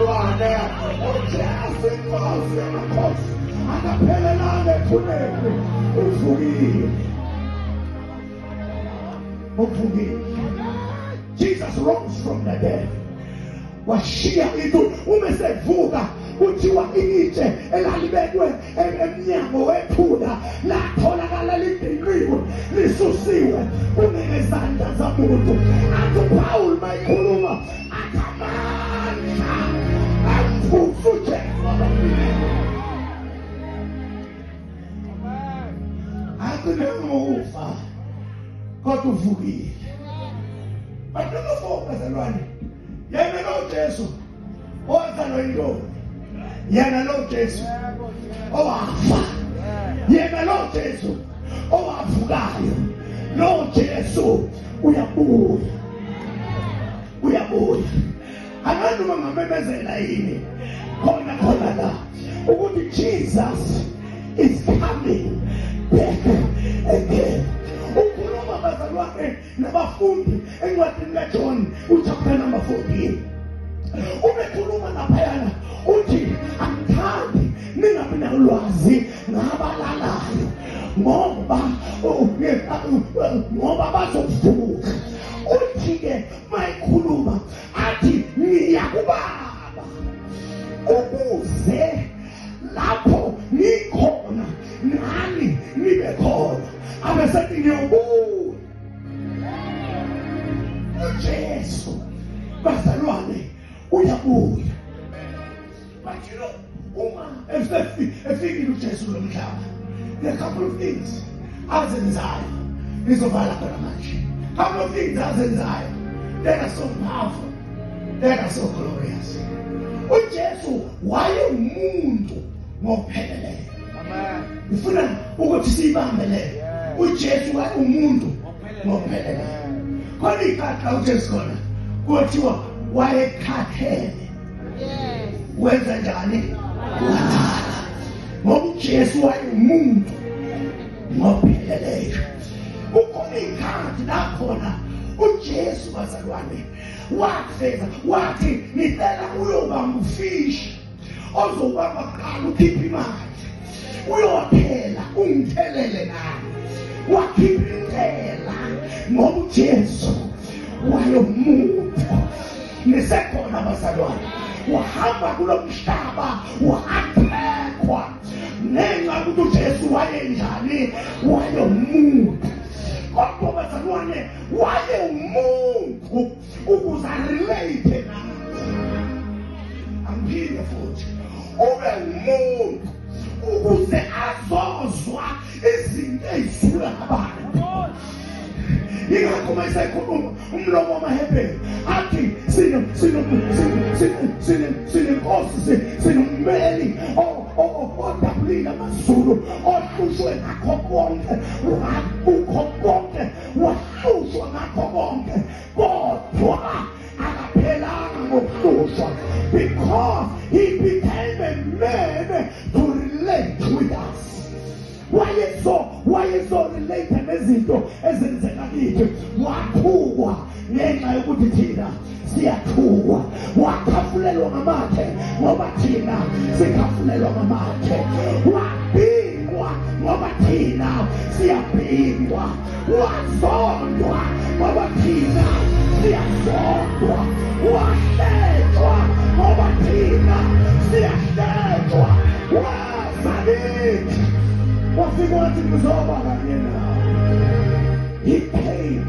bazalwane, uJesu inkosi yamakhosi akaphelelanga ethuneni. Uvukile. Jesus rose from the dead. Washiya into umesevuka kuthiwa ilitshe elalibekwe emnyango wethuna latholakala lidinqiwe lisusiwe kunezandla zamuntu. Athi uPaul mayikhuluma akamandla amvusa uJesu abafile. Akunemufa kodwa uvukile. Bantu bazalwane, yena lo Jesu owazalwa yintombi, yena lo Jesu owafa, yena lo Jesu owavukayo, lo Jesu uyabuya. Abantu bangamemezela yini khona la ukuthi Jesus is coming back again. Ukhuluma bazalwane nabafundi encwadini kaJohn chapter number 14. Umekhuluma laphayana uthi angithandi ningabi nolwazi ngabalalayo ngoba bazovuka. Uthi-ke mayikhuluma athi niya kuBaba ukuze lapho nikhona nani nibe khona. Abesethi ngiyobuya. uJesu bazalwane uyabuya. But you know, uma efikile uJesu kulo mhlaba, there are a couple of things azenzayo nizovala khona manje. Couple of things azenzayo that are so powerful, that are so glorious. uJesu wayengumuntu ngokupheleleyo. Amen. Ngifuna ukuthi sibambe leyo. uJesu wayengumuntu ngokupheleleyo. Khona ikaka uJesu khona kuthiwa wayekhathele. Yes. Wenza njani? Ngoba uJesu wayengumuntu ngokupheleleyo. Ukhona ikhathi lakhona uJesu bazalwane wafeza wathi ngicela uyobamba ufishi ozobamba kuqala ukhipha imali uyophela ungithelele nami. Wakhipha intela ngoba uJesu wayemuntu. Nisekhona bazalwane wahamba kulo mhlaba wakhekwa ngenxa yokuthi uJesu wayenjani, wayemuntu. Kodwa bazalwane wayemuntu ukuze relate nathi. Angiphinde futhi ube umuntu ukuze azozwa izinto ezisula abantu. Yingakho mayisakhuluma umlomo wamaHebheru athi sinommeli odabulile amazulu ohlushwe ngakho konke, kukho konke wahlushwa ngakho konke, kodwa akaphelanga ngokuhlushwa because he became a man to relate with us. Wayeso relate nezinto ezenzeka kithi. Wathukwa ngenxa yokuthi thina siyathukwa. Wakhafulelwa ngamathe ngoba thina sikhafulelwa ngamathe. Wabhingwa ngoba thina siyabhingwa. Wazondwa ngoba thina siyazondwa. Wahlejwa ngoba thina siyahlejwa. Wazalithi wafika wathi ngizoba kanye nawe. He came